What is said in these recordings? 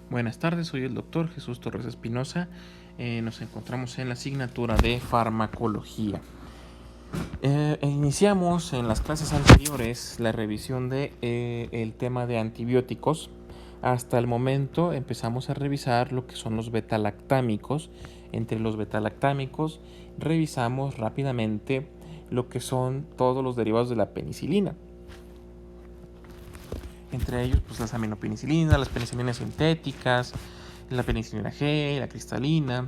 Buenas tardes, soy el doctor Jesús Torres Espinosa. Nos encontramos en la asignatura de farmacología. Iniciamos en las clases anteriores la revisión de el tema de antibióticos. Hasta el momento empezamos a revisar lo que son los betalactámicos. Entre los betalactámicos revisamos rápidamente lo que son todos los derivados de la penicilina. Entre ellos, pues las aminopenicilinas, las penicilinas sintéticas, la penicilina G, la cristalina.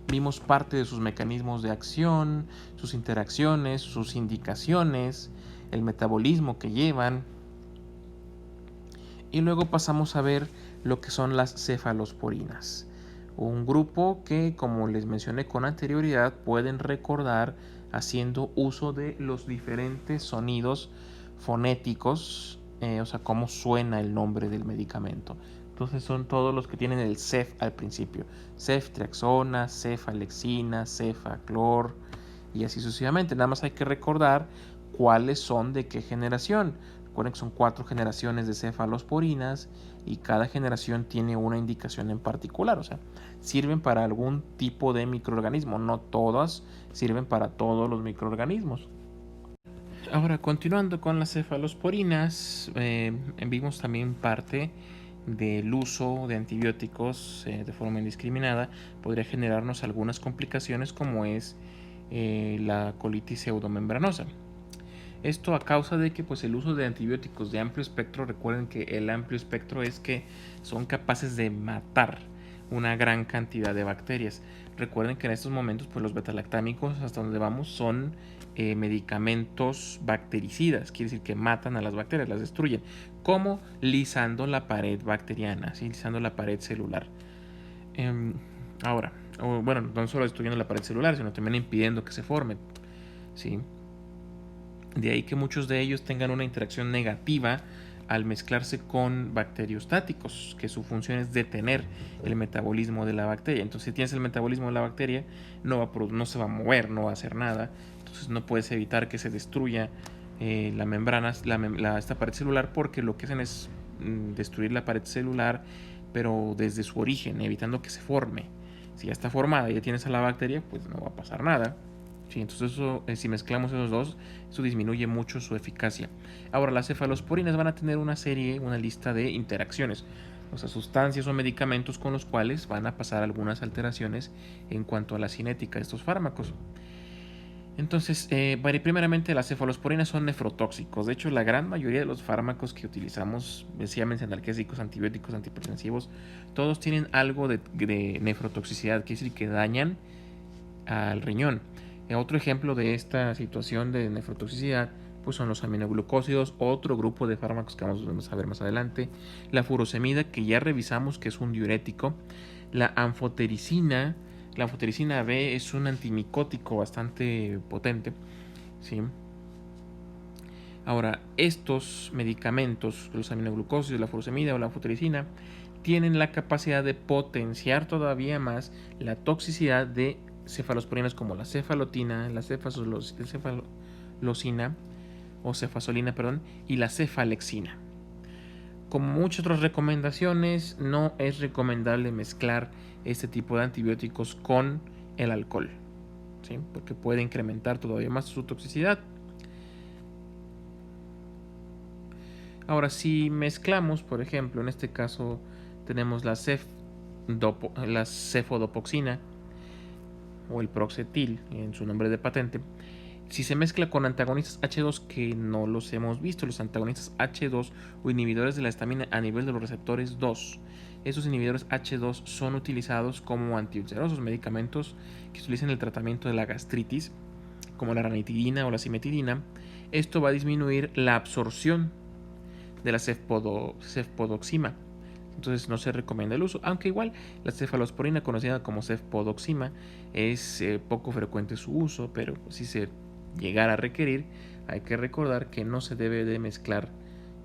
Vimos parte de sus mecanismos de acción, sus interacciones, sus indicaciones, el metabolismo que llevan. Y luego pasamos a ver lo que son las cefalosporinas. Un grupo que, como les mencioné con anterioridad, pueden recordar haciendo uso de los diferentes sonidos fonéticos, o sea, cómo suena el nombre del medicamento. Entonces son todos los que tienen el cef al principio. Ceftriaxona, cefalexina, cefaclor y así sucesivamente. Nada más hay que recordar cuáles son de qué generación. Recuerden que son 4 generaciones de cefalosporinas y cada generación tiene una indicación en particular. O sea, sirven para algún tipo de microorganismo. No todas sirven para todos los microorganismos. Ahora, continuando con las cefalosporinas, vimos también parte del uso de antibióticos de forma indiscriminada. Podría generarnos algunas complicaciones como es la colitis pseudomembranosa. Esto a causa de que pues, el uso de antibióticos de amplio espectro, recuerden que el amplio espectro es que son capaces de matar una gran cantidad de bacterias. Recuerden que en estos momentos pues, los betalactámicos, hasta donde vamos, son medicamentos bactericidas, quiere decir que matan a las bacterias, las destruyen, como lisando la pared bacteriana, ¿sí? Lisando la pared celular. Ahora, bueno, no solo destruyendo la pared celular, sino también impidiendo que se formen, ¿sí? De ahí que muchos de ellos tengan una interacción negativa al mezclarse con bacteriostáticos, que su función es detener el metabolismo de la bacteria. Entonces, si tienes el metabolismo de la bacteria, no se va a mover, no va a hacer nada. Entonces, no puedes evitar que se destruya la membrana, esta pared celular, porque lo que hacen es destruir la pared celular, pero desde su origen, evitando que se forme. Si ya está formada y ya tienes a la bacteria, pues no va a pasar nada. Sí, entonces eso, si mezclamos esos dos, eso disminuye mucho su eficacia. Ahora, las cefalosporinas van a tener una lista de interacciones, o sea, sustancias o medicamentos con los cuales van a pasar algunas alteraciones en cuanto a la cinética de estos fármacos. Entonces, primeramente las cefalosporinas son nefrotóxicos. De hecho, la gran mayoría de los fármacos que utilizamos, decíamos analgésicos, antibióticos, antihipertensivos, todos tienen algo de nefrotoxicidad, que es decir, que dañan al riñón. Otro ejemplo de esta situación de nefrotoxicidad pues son los aminoglucósidos, otro grupo de fármacos que vamos a ver más adelante, la furosemida, que ya revisamos que es un diurético, la anfotericina B es un antimicótico bastante potente, ¿sí? Ahora, estos medicamentos, los aminoglucósidos, la furosemida o la anfotericina, tienen la capacidad de potenciar todavía más la toxicidad de cefalosporinas como la cefalotina, la cefalocina o cefasolina, y la cefalexina. Como muchas otras recomendaciones, no es recomendable mezclar este tipo de antibióticos con el alcohol, ¿sí? Porque puede incrementar todavía más su toxicidad. Ahora, si mezclamos, por ejemplo, en este caso tenemos la cefodopoxina o el Proxetil en su nombre de patente. Si se mezcla con antagonistas H2, que no los hemos visto, los antagonistas H2 o inhibidores de la histamina a nivel de los receptores 2, esos inhibidores H2 son utilizados como antiulcerosos, medicamentos que se utilizan en el tratamiento de la gastritis, como la ranitidina o la cimetidina. Esto va a disminuir la absorción de la cefpodoxima. Entonces no se recomienda el uso, aunque igual la cefalosporina, conocida como cefpodoxima, es poco frecuente su uso, pero si se llegara a requerir, hay que recordar que no se debe de mezclar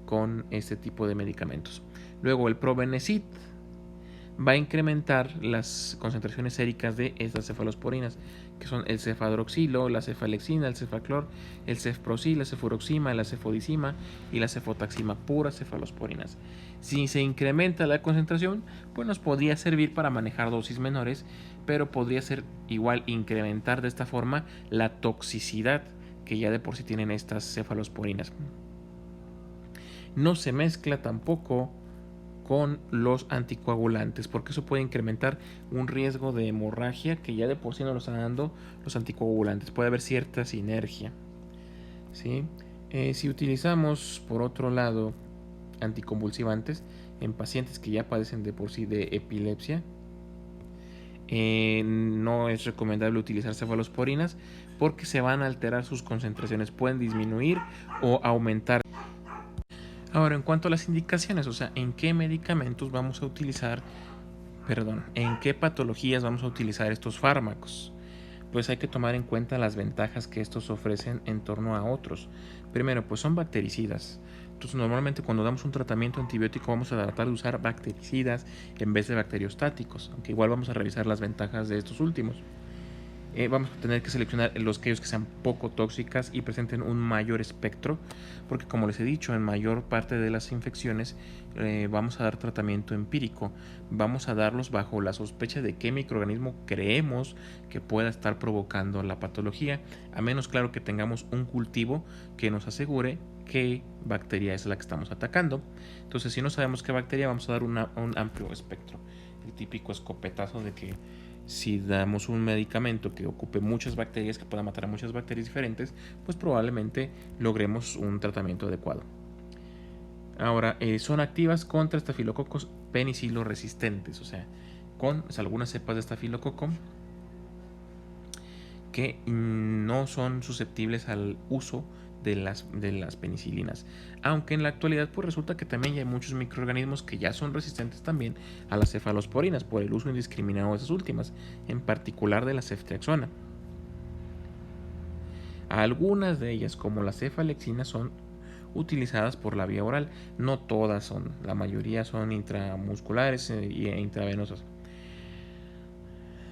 con este tipo de medicamentos. Luego el Probenecid va a incrementar las concentraciones séricas de estas cefalosporinas, que son el cefadroxilo, la cefalexina, el cefaclor, el cefprozil, la cefuroxima, la cefodicima y la cefotaxima, puras cefalosporinas. Si se incrementa la concentración, pues nos podría servir para manejar dosis menores, pero podría ser igual incrementar de esta forma la toxicidad que ya de por sí tienen estas cefalosporinas. No se mezcla tampoco con los anticoagulantes, porque eso puede incrementar un riesgo de hemorragia que ya de por sí nos lo están dando los anticoagulantes. Puede haber cierta sinergia, ¿sí? Si utilizamos, por otro lado, anticonvulsivantes en pacientes que ya padecen de por sí de epilepsia, no es recomendable utilizar cefalosporinas porque se van a alterar sus concentraciones, pueden disminuir o aumentar. Ahora, en cuanto a las indicaciones, o sea, en qué medicamentos vamos a utilizar, en qué patologías vamos a utilizar estos fármacos, pues hay que tomar en cuenta las ventajas que estos ofrecen en torno a otros. Primero, pues son bactericidas. Entonces, normalmente cuando damos un tratamiento antibiótico vamos a tratar de usar bactericidas en vez de bacteriostáticos, aunque igual vamos a revisar las ventajas de estos últimos. Vamos a tener que seleccionar aquellos que sean poco tóxicas y presenten un mayor espectro, porque como les he dicho, en mayor parte de las infecciones vamos a dar tratamiento empírico, vamos a darlos bajo la sospecha de qué microorganismo creemos que pueda estar provocando la patología, a menos claro que tengamos un cultivo que nos asegure qué bacteria es la que estamos atacando. Entonces, si no sabemos qué bacteria, vamos a dar un amplio espectro, el típico escopetazo de que si damos un medicamento que ocupe muchas bacterias, que pueda matar a muchas bacterias diferentes, pues probablemente logremos un tratamiento adecuado. Ahora, son activas contra estafilococos penicilo resistentes, o sea, con algunas cepas de estafilococo que no son susceptibles al uso de las penicilinas, aunque en la actualidad pues resulta que también ya hay muchos microorganismos que ya son resistentes también a las cefalosporinas por el uso indiscriminado de esas últimas, en particular de la ceftriaxona. Algunas de ellas, como la cefalexina, son utilizadas por la vía oral, no todas son, la mayoría son intramusculares e intravenosas.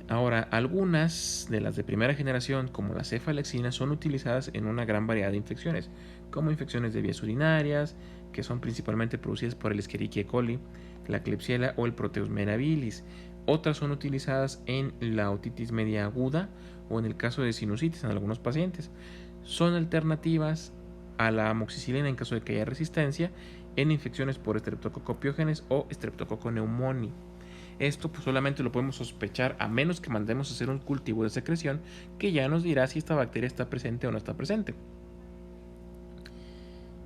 Ahora, algunas de las de primera generación, como la cefalexina, son utilizadas en una gran variedad de infecciones, como infecciones de vías urinarias, que son principalmente producidas por el Escherichia coli, la Klebsiella o el Proteus mirabilis. Otras son utilizadas en la otitis media aguda o en el caso de sinusitis en algunos pacientes. Son alternativas a la amoxicilina en caso de que haya resistencia en infecciones por Streptococcus pyogenes o Streptococcus pneumoniae. Esto pues solamente lo podemos sospechar a menos que mandemos a hacer un cultivo de secreción que ya nos dirá si esta bacteria está presente o no está presente.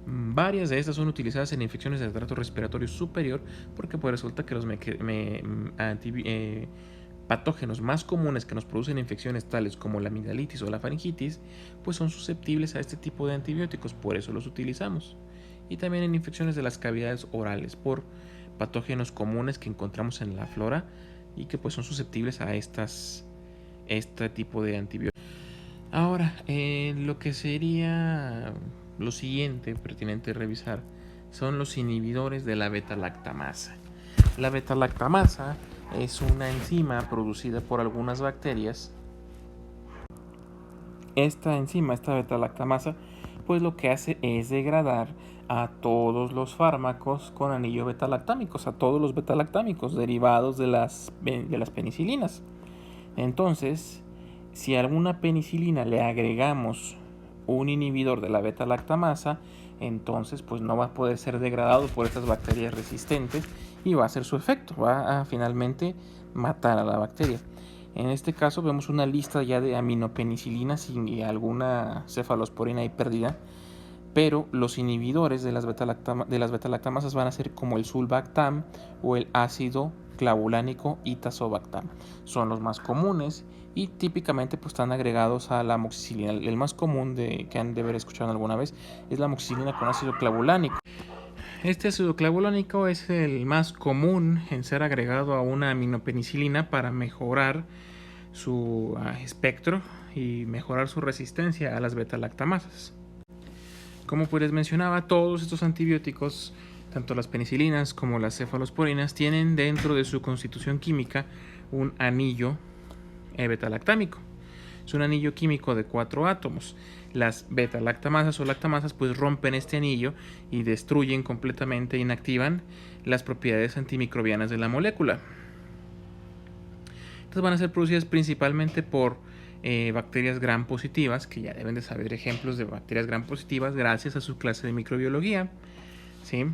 Varias de estas son utilizadas en infecciones del tracto respiratorio superior porque pues resulta que los patógenos más comunes que nos producen infecciones tales como la amigdalitis o la faringitis pues son susceptibles a este tipo de antibióticos, por eso los utilizamos. Y también en infecciones de las cavidades orales por patógenos comunes que encontramos en la flora y que pues son susceptibles a este tipo de antibióticos. Ahora, lo que sería lo siguiente pertinente revisar son los inhibidores de la beta-lactamasa. La beta-lactamasa es una enzima producida por algunas bacterias. Esta beta-lactamasa, pues lo que hace es degradar a todos los fármacos con anillo beta-lactámicos, a todos los beta-lactámicos derivados de las penicilinas. Entonces, si a alguna penicilina le agregamos un inhibidor de la beta-lactamasa, entonces pues no va a poder ser degradado por estas bacterias resistentes y va a hacer su efecto, va a finalmente matar a la bacteria. En este caso vemos una lista ya de aminopenicilinas y alguna cefalosporina ahí perdida, pero los inhibidores de las beta-lactamasas van a ser como el sulbactam o el ácido clavulánico y tazobactam. Son los más comunes y típicamente pues están agregados a la amoxicilina. El más común que han de haber escuchado alguna vez es la amoxicilina con ácido clavulánico. Este ácido clavulánico es el más común en ser agregado a una aminopenicilina para mejorar su espectro y mejorar su resistencia a las beta-lactamasas. Como pues les mencionaba, todos estos antibióticos Tanto las penicilinas como las cefalosporinas tienen dentro de su constitución química un anillo beta-lactámico. Es un anillo químico de 4 átomos. Las beta-lactamasas o lactamasas pues rompen este anillo y destruyen completamente, inactivan las propiedades antimicrobianas de la molécula. Estas van a ser producidas principalmente por bacterias gram positivas, que ya deben de saber ejemplos de bacterias gram positivas gracias a su clase de microbiología, ¿sí?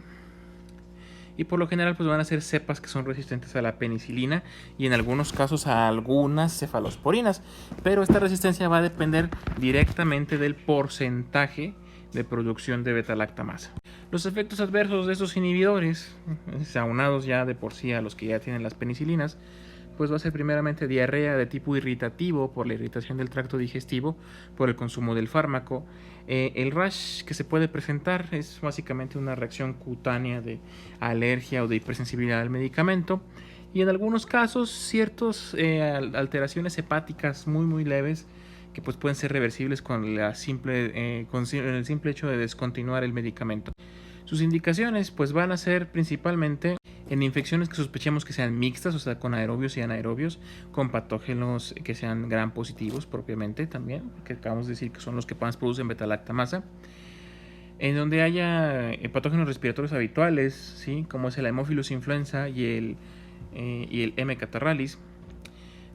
Y por lo general pues van a ser cepas que son resistentes a la penicilina y en algunos casos a algunas cefalosporinas, pero esta resistencia va a depender directamente del porcentaje de producción de beta-lactamasa. Los efectos adversos de estos inhibidores, aunados ya de por sí a los que ya tienen las penicilinas, pues va a ser primeramente diarrea de tipo irritativo por la irritación del tracto digestivo, por el consumo del fármaco. El rash que se puede presentar es básicamente una reacción cutánea de alergia o de hipersensibilidad al medicamento. Y en algunos casos ciertas alteraciones hepáticas muy leves que pues pueden ser reversibles con el simple hecho de descontinuar el medicamento. Sus indicaciones pues van a ser principalmente en infecciones que sospechemos que sean mixtas, o sea, con aerobios y anaerobios, con patógenos que sean gram positivos propiamente también, que acabamos de decir que son los que más producen beta-lactamasa. En donde haya patógenos respiratorios habituales, ¿sí? Como es el Haemophilus influenza y el M. catarrhalis.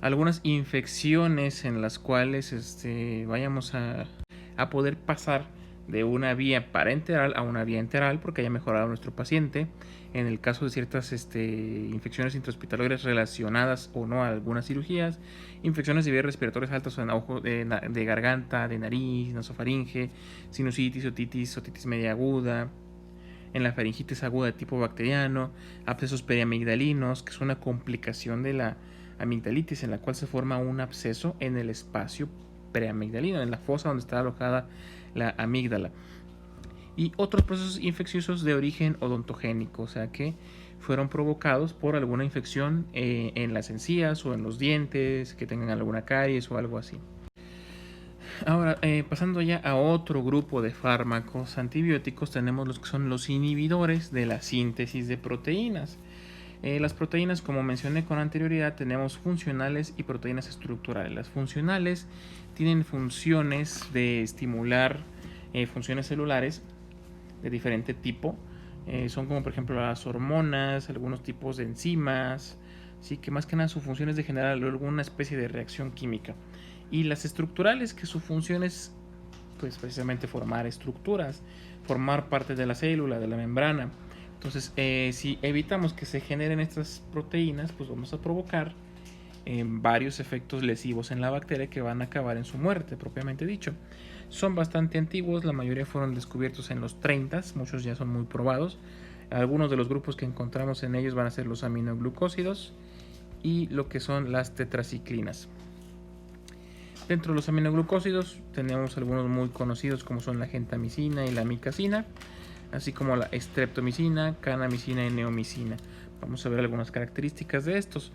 Algunas infecciones en las cuales vayamos a poder pasar de una vía parenteral a una vía enteral porque haya mejorado nuestro paciente. En el caso de ciertas infecciones intrahospitalarias relacionadas o no a algunas cirugías, infecciones de vías respiratorias altas o de garganta, de nariz, nasofaringe, sinusitis, otitis media aguda, en la faringitis aguda de tipo bacteriano, abscesos periamigdalinos, que es una complicación de la amigdalitis en la cual se forma un absceso en el espacio preamigdalino, en la fosa donde está alojada la amígdala, y otros procesos infecciosos de origen odontogénico, o sea que fueron provocados por alguna infección en las encías o en los dientes, que tengan alguna caries o algo así. Ahora, pasando ya a otro grupo de fármacos antibióticos, tenemos los que son los inhibidores de la síntesis de proteínas. Las proteínas, como mencioné con anterioridad, tenemos funcionales y proteínas estructurales. Las funcionales tienen funciones de estimular funciones celulares de diferente tipo. Son como por ejemplo las hormonas, algunos tipos de enzimas, ¿sí? Que más que nada su función es de generar alguna especie de reacción química. Y las estructurales, que su función es pues precisamente formar estructuras, formar parte de la célula, de la membrana. Entonces, si evitamos que se generen estas proteínas, pues vamos a provocar varios efectos lesivos en la bacteria que van a acabar en su muerte, propiamente dicho. Son bastante antiguos, la mayoría fueron descubiertos en los 30, muchos ya son muy probados. Algunos de los grupos que encontramos en ellos van a ser los aminoglucósidos y lo que son las tetraciclinas. Dentro de los aminoglucósidos tenemos algunos muy conocidos como son la gentamicina y la amicacina, así como la streptomicina, kanamicina y neomicina. Vamos a ver algunas características de estos.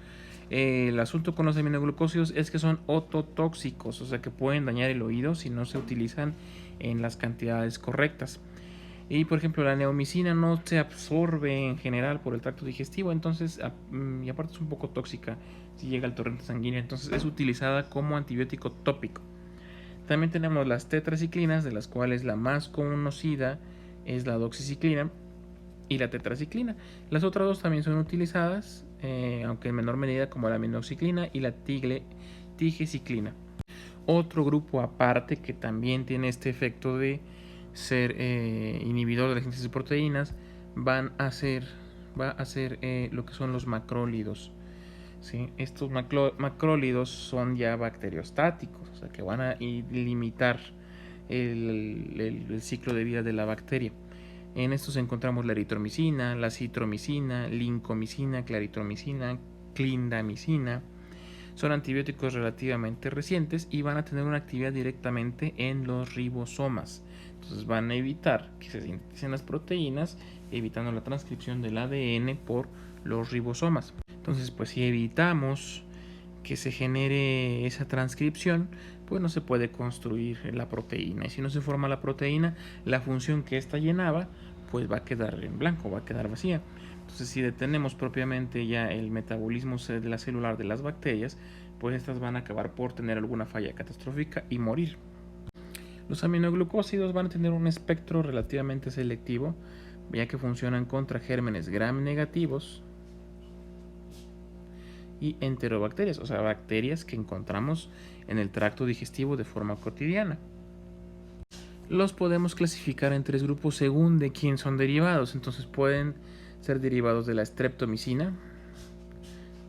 El asunto con los aminoglucósidos es que son ototóxicos, o sea que pueden dañar el oído si no se utilizan en las cantidades correctas. Y por ejemplo la neomicina no se absorbe en general por el tracto digestivo, entonces y aparte es un poco tóxica si llega al torrente sanguíneo, entonces es utilizada como antibiótico tópico. También tenemos las tetraciclinas, de las cuales la más conocida es la doxiciclina y la tetraciclina. Las otras dos también son utilizadas, aunque en menor medida, como la minoxiclina y la tigeciclina. Otro grupo aparte que también tiene este efecto de ser inhibidor de la síntesis de proteínas va a ser lo que son los macrólidos. ¿Sí? Estos macrólidos son ya bacteriostáticos, o sea que van a limitar el ciclo de vida de la bacteria. En estos encontramos la eritromicina, la citromicina, lincomicina, claritromicina, clindamicina. Son antibióticos relativamente recientes y van a tener una actividad directamente en los ribosomas. Entonces van a evitar que se sinteticen las proteínas, evitando la transcripción del ADN por los ribosomas. Entonces, pues si evitamos que se genere esa transcripción, pues no se puede construir la proteína. Y si no se forma la proteína, la función que ésta llenaba, pues va a quedar en blanco, va a quedar vacía. Entonces, si detenemos propiamente ya el metabolismo de la celular de las bacterias, pues estas van a acabar por tener alguna falla catastrófica y morir. Los aminoglucósidos van a tener un espectro relativamente selectivo, ya que funcionan contra gérmenes gram negativos y enterobacterias, o sea, bacterias que encontramos en el tracto digestivo de forma cotidiana. Los podemos clasificar en 3 grupos según de quién son derivados. Entonces pueden ser derivados de la streptomicina,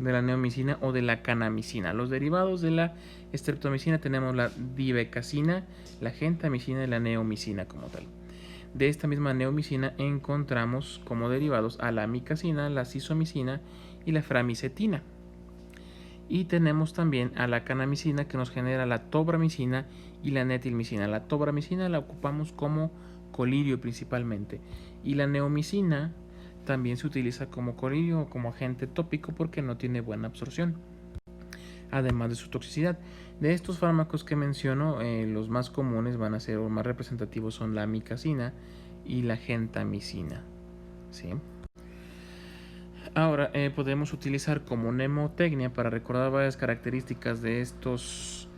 de la neomicina o de la kanamicina. Los derivados de la streptomicina tenemos la divecacina, la gentamicina y la neomicina como tal. De esta misma neomicina encontramos como derivados a la amicacina, la cisomicina y la framicetina. Y tenemos también a la kanamicina, que nos genera la tobramicina y la netilmicina. La tobramicina la ocupamos como colirio principalmente, y la neomicina también se utiliza como colirio o como agente tópico porque no tiene buena absorción, además de su toxicidad. De estos fármacos que menciono, los más comunes van a ser, o más representativos, son la amicacina y la gentamicina, ¿sí? Ahora podemos utilizar como mnemotecnia para recordar varias características de estos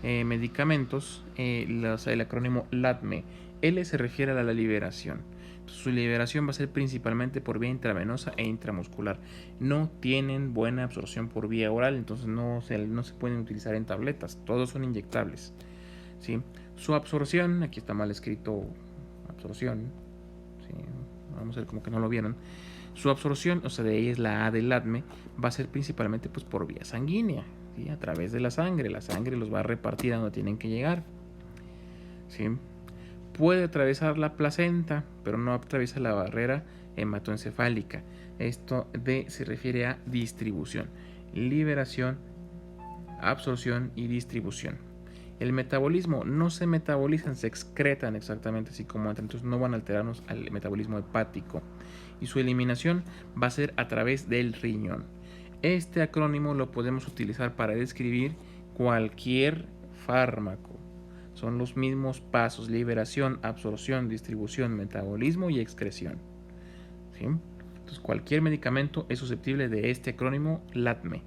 medicamentos el acrónimo LATME. L se refiere a la liberación. Entonces, su liberación va a ser principalmente por vía intravenosa e intramuscular. No tienen buena absorción por vía oral, entonces no se pueden utilizar en tabletas. Todos son inyectables, ¿sí? Su absorción, aquí está mal escrito absorción, ¿sí? Vamos a ver como que no lo vieron. Su absorción, o sea, de ahí es la A del ADME, va a ser principalmente pues, por vía sanguínea, ¿sí? A través de la sangre. La sangre los va a repartir a donde tienen que llegar, ¿sí? Puede atravesar la placenta, pero no atraviesa la barrera hematoencefálica. Esto se refiere a distribución, liberación, absorción y distribución. El metabolismo, no se metabolizan, se excretan exactamente así como antes, entonces no van a alterarnos al metabolismo hepático. Y su eliminación va a ser a través del riñón. Este acrónimo lo podemos utilizar para describir cualquier fármaco. Son los mismos pasos: liberación, absorción, distribución, metabolismo y excreción, ¿sí? Entonces cualquier medicamento es susceptible de este acrónimo LATME.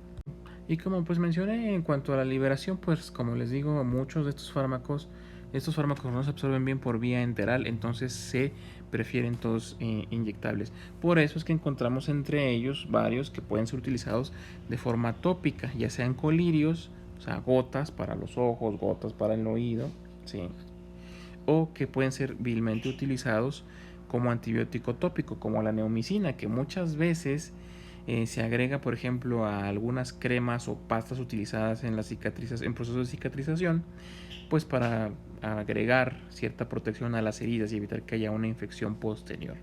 Y como pues mencioné, en cuanto a la liberación, pues como les digo, muchos de estos fármacos no se absorben bien por vía enteral, entonces se prefieren todos inyectables. Por eso es que encontramos entre ellos varios que pueden ser utilizados de forma tópica, ya sean colirios, o sea, gotas para los ojos, gotas para el oído, ¿sí? O que pueden ser vilmente utilizados como antibiótico tópico, como la neomicina, que muchas veces se agrega, por ejemplo, a algunas cremas o pastas utilizadas en procesos de cicatrización, pues para agregar cierta protección a las heridas y evitar que haya una infección posterior.